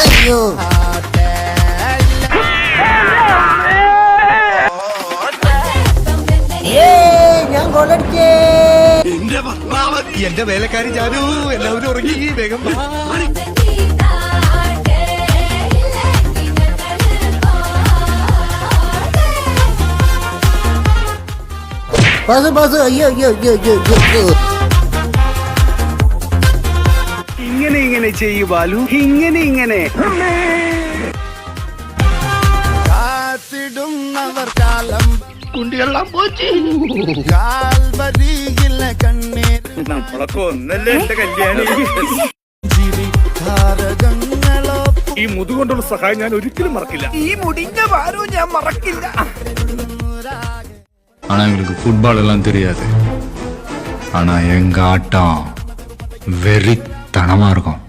അയ്യോ ഞാൻ കൊള്ളടിച്ചേ. എന്റെ പത്മാവതി, എന്റെ വേലക്കാരി ജാനു, എല്ലാവരും ഉറങ്ങി. വേഗം ബസ് അയ്യോ അയ്യോ അയ്യോ അയ്യോ. ഇങ്ങനെ ചെയ്യൂ ബാലു, ഇങ്ങനെ കാത്തിടുന്നവർ കാലം കുണ്ടിയെല്ലാം പോച്ചു. കാൽവരിയില്ല കണ്ണീർ നമ്മളൊക്കെ ഒന്നല്ലേ എന്റെ കല്യാണി. ജീവിതാരകങ്ങളോ ഈ മുതുകൊണ്ടുള്ള സഹായം ഞാൻ ഒരിക്കലും മറക്കില്ല. ഈ മുടിഞ്ഞ ഭാരവും ഞാൻ മറക്കില്ല. ஆனா எங்களுக்கு ஃபுட்பால் எல்லாம் தெரியாது. ஆனா எங்க ஆட்டம் வெறித்தனமா இருக்கும்.